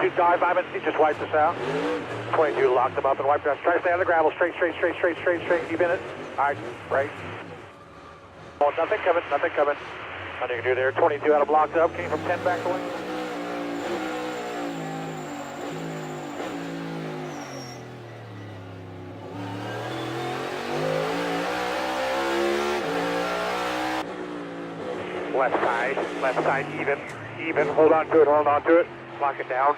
Two dive, I'm in seat, just wiped us out. 22 locked them up and wiped us. Try to stay on the gravel, straight. Keep in it. All right, right. Oh, nothing coming. Nothing you can do there. 22 had them locked up, came from 10 back away. Left side, even. Hold on to it. Lock it down.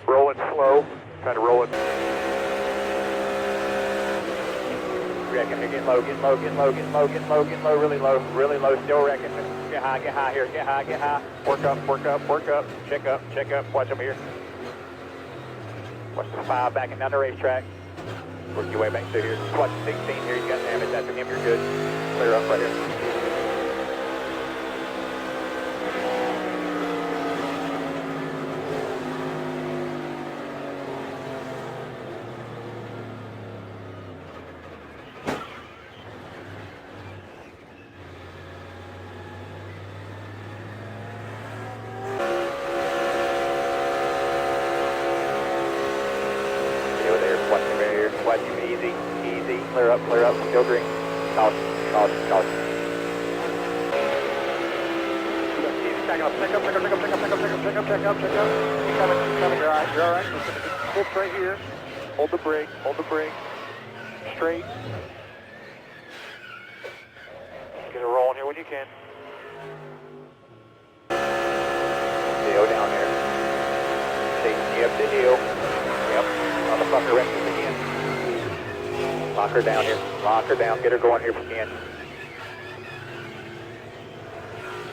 Roll it slow. Try to roll it. Wrecking, getting low, really low, still wrecking. Get high here, get high. Work up, check up, watch them here. Watch the 5 backing down the racetrack. Work your way back through here. Watch the 16 here, you got damage, that's him, you're good. Clear up right here. Watch him, easy, clear up, still green. Caution. Check up. Keep coming, you're all right. Pull straight here, hold the brake, straight. Get it rolling here when you can. Go down there. Taking you up the hill. Yep, motherfucker wrecked us again. Lock her down here. Lock her down. Get her going here if you can.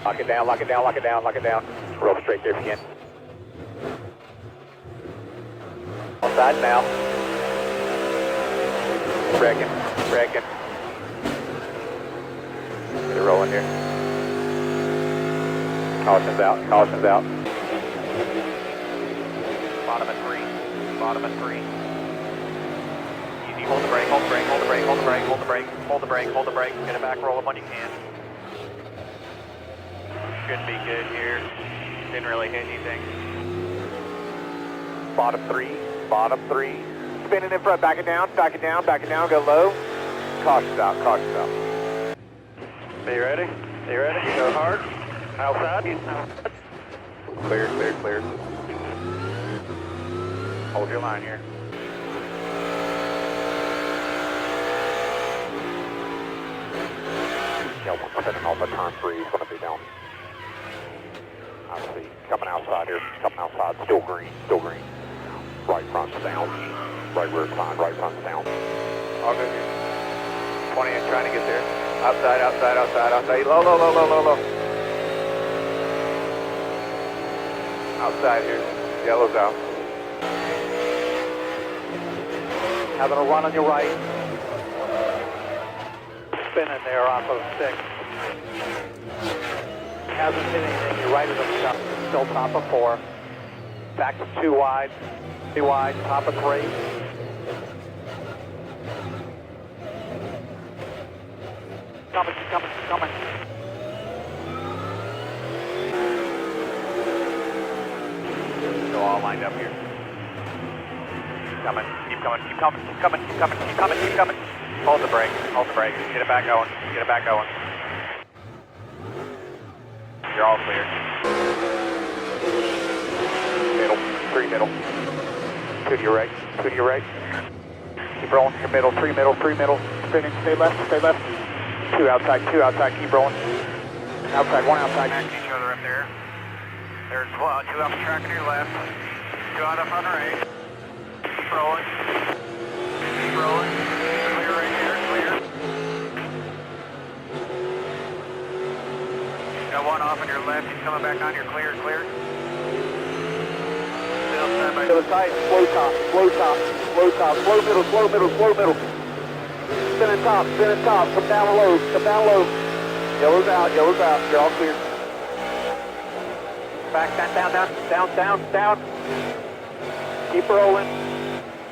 Lock it down. Roll straight there if you can. Outside now. Wrecking. Get it rolling here. Caution's out. Bottom at three. Easy, hold the brake. Get it back, roll them when you can. Should be good here. Didn't really hit anything. Bottom three. Spinning in front, back it down, go low. Caution's out. Are you ready? Go hard. Outside. Clear. Hold your line here. Yeah, we're setting off at turn 3. He's going to be down. I see. Coming outside, still green. Right front's down. Right rear side, right front's down. All good here. 20 and trying to get there. Outside. Low. Outside here. Yellow's out. Having a run on your right. Spinning there off of 6. Hasn't hit anything. You're right at the top. Still top of 4. Back to 2 wide. 2 wide. Top of 3. Coming. Go all lined up here. Keep coming. Hold the brake. Get it back going. You're all clear. Middle. 2 to your right. Keep rolling. Your middle. 3 middle. Spinning. Stay left. 2 outside. Keep rolling. Outside. 1 outside. Match each other up there. There's 2 off the track to your left. 2 out up on the right. Keep rolling. Clear right here, clear. Got 1 off on your left. He's coming back on. You're clear. Still stand by. To the side. Slow top. Slow middle. Spinning top. Come down low. Yellow's out. You're all clear. Back, down. Keep rolling.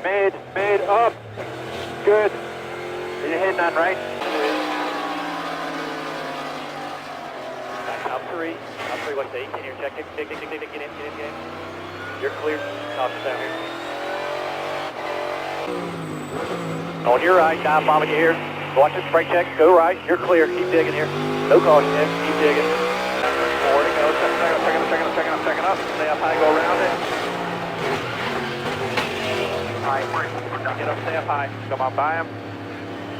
Mid, up. Good. You're hitting on right. three, what's the 18 here, check, get in. You're clear, caution down here. On your right, dive bombing you here. Watch this, brake check, go right, you're clear, keep digging here. No caution, Nick, keep digging. Forward it goes, checking up, stay up high, go around it. Alright, get up, stay up high, come on by him.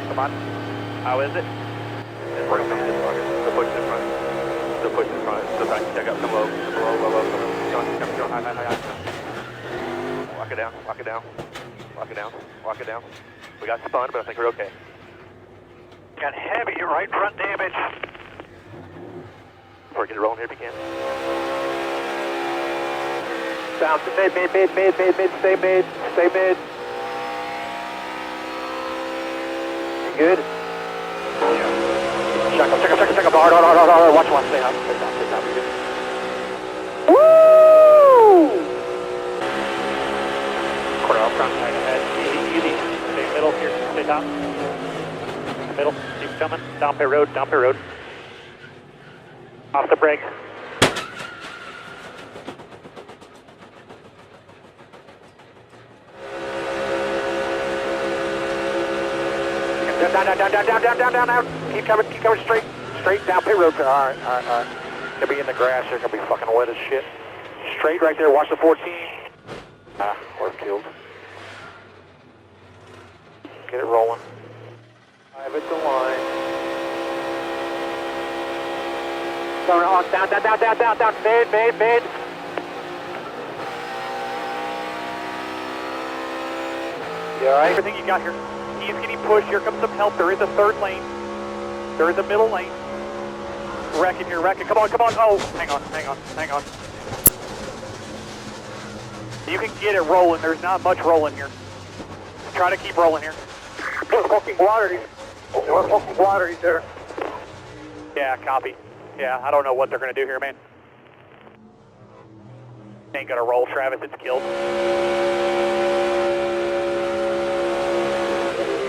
Come on, how is it? Still pushing in front. Still back, check up, come low, low. Come high. Lock it down. We got spun, but I think we're okay. Got heavy right front damage. Before we get it rolling here if you can. Down to mid, stay mid. You good? Yeah. Check up, hard, watch one, stay up, you're good. Woo! Quarter off front, right ahead, easy, stay middle here, stay top. Middle, keep coming, down pit road. Off the brake. Down. Keep coming straight down pit road. All right. Gonna be in the grass. They're gonna be fucking wet as shit. Straight right there. Watch the 14. We're killed. Get it rolling. 5 at the line. Going on. Down. Mid. You all right? Everything you got here. He's getting pushed. Here comes some help. There is a third lane. There is a middle lane. Wrecking. Come on. Oh, hang on. You can get it rolling. There's not much rolling here. Try to keep rolling here. There's fucking water. He's there. Yeah, copy. Yeah, I don't know what they're going to do here, man. Ain't going to roll, Travis. It's killed.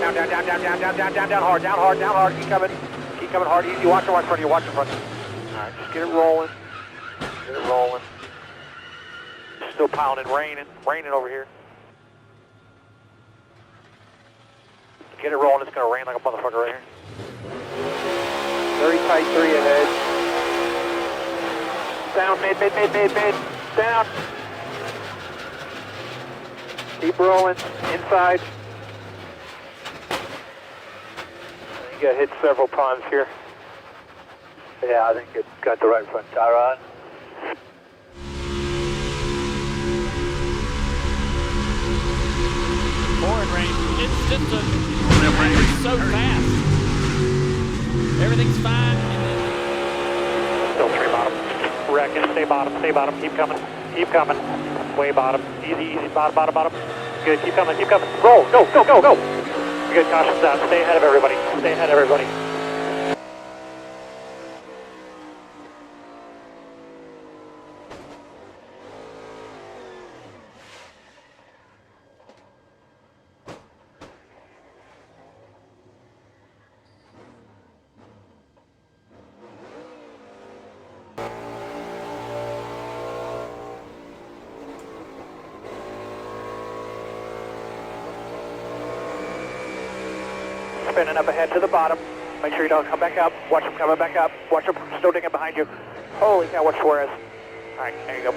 Down hard. Keep coming hard. Easy. Watch in front of you. All right, just get it rolling. Still pounding, raining over here. Get it rolling. It's gonna rain like a motherfucker right here. Very tight 3 ahead. Down mid. Down. Keep rolling. Inside. You got hit several times here. Yeah, I think it got the right front tire on. Pouring rain. It's just it's so fast. Everything's fine. Still 3 bottom. Wrecking. Stay bottom. Keep coming. Way bottom. Easy. Bottom. Good. Keep coming. Roll. Go. Good. Caution's out. Stay ahead of everybody. Spinning up ahead to the bottom. Make sure you don't come back up. Watch them coming back up. Watch them still digging behind you. Holy cow, watch Suarez. All right, there you go.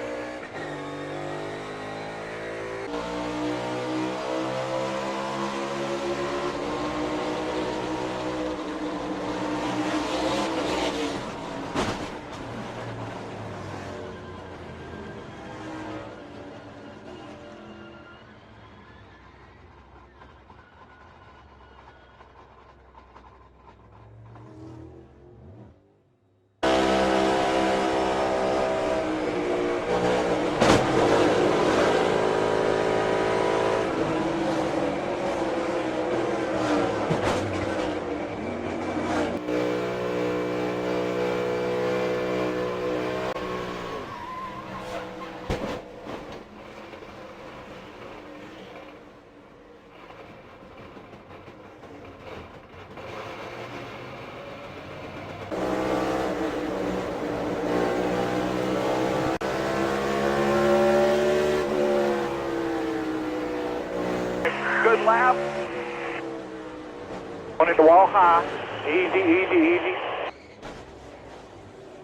lap. One into wall high. Easy, easy, easy.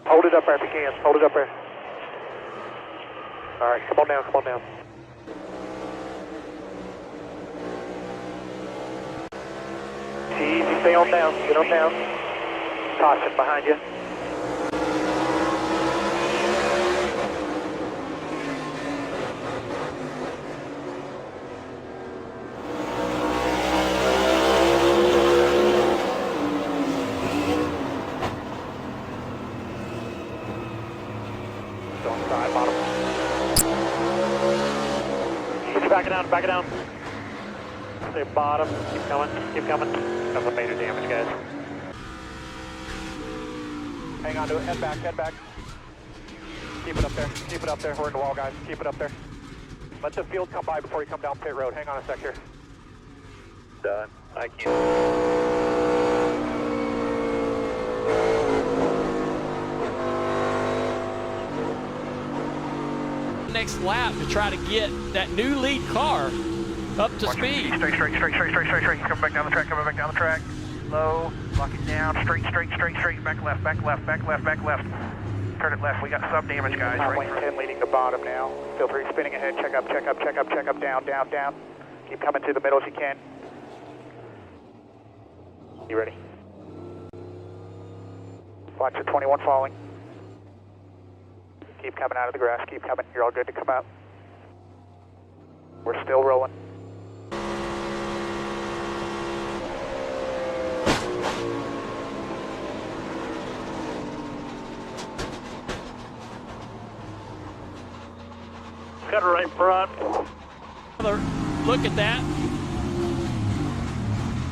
Hold it up there if you can. Hold it up there. All right, come on down, come on down. Easy, stay on down, get on down. Caution behind you. On side, bottom. Put you back it down, back it down. Stay bottom, keep coming, keep coming. That's a major damage, guys. Hang on to it, head back, head back. Keep it up there, keep it up there. We're in the wall, guys, keep it up there. Let the field come by before you come down pit road. Hang on a sec here. Done. I can't. Next lap to try to get that new lead car up to speed. Straight. Coming back down the track, coming back down the track. Low, lock it down, straight. Back left. Turn it left. We got sub damage, guys. Right 10 leading the bottom now. Feel free spinning ahead. Check up, down. Keep coming to the middle if you can. You ready? Watch the 21 falling. Keep coming out of the grass, keep coming. You're all good to come out. We're still rolling. Cutter right front. Another look at that.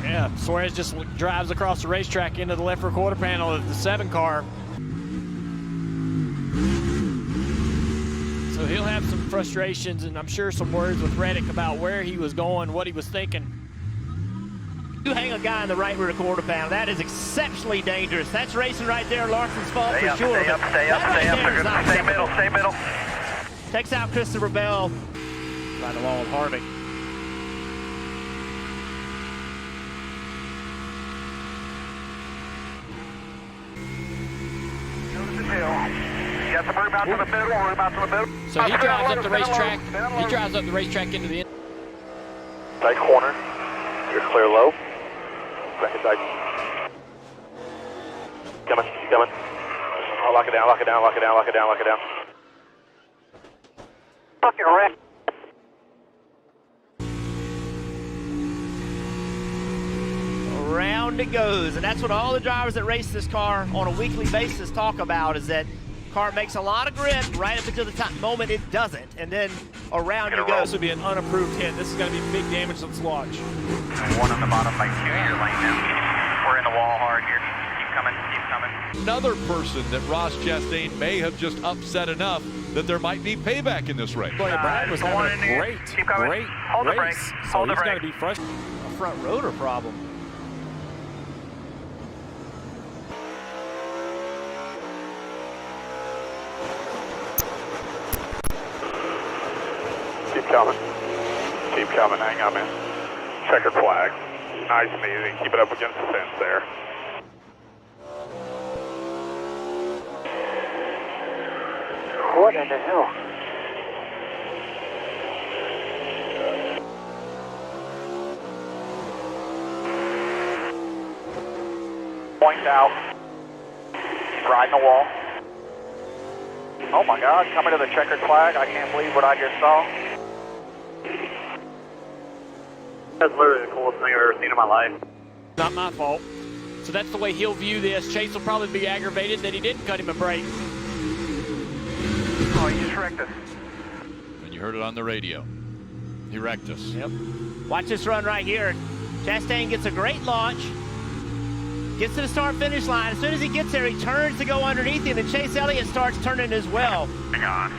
Yeah, Suarez just drives across the racetrack into the left rear quarter panel of the 7 car. So he'll have some frustrations and I'm sure some words with Reddick about where he was going, what he was thinking. You hang a guy in the right rear quarter panel, that is exceptionally dangerous. That's racing right there, Larson's fault for sure. Stay up. They're gonna stay middle. Takes out Christopher Bell. Right along with Harvick. Notice the hill. You got some room out to the middle, So he drives up the racetrack. He drives up the racetrack into the end. Right corner. You're clear low. Back inside. Coming. Oh, lock it down. Fucking wreck. Around it goes, and that's what all the drivers that race this car on a weekly basis talk about, is that car makes a lot of grip right up until the top moment it doesn't, and then around you go. This would be an unapproved hit. This is going to be big damage. Let's launch. One on the bottom by 2 your lane now. We're in the wall hard here. Keep coming. Another person that Ross Chastain may have just upset enough that there might be payback in this race. Boy, Brad was having a great Hold the brake. race. Hold the he's brake. going to be frustrated. A front rotor problem. Keep coming. Hang on, man. Checkered flag. Nice and easy. Keep it up against the fence there. What in the hell? Point out. Riding the wall. Oh my God, coming to the checkered flag. I can't believe what I just saw. That's literally the coolest thing I've ever seen in my life. Not my fault. So that's the way he'll view this. Chase will probably be aggravated that he didn't cut him a break. Oh, he just wrecked us. And you heard it on the radio. He wrecked us. Yep. Watch this run right here. Chastain gets a great launch. Gets to the start-finish line. As soon as he gets there, he turns to go underneath him, and Chase Elliott starts turning as well. Hang on.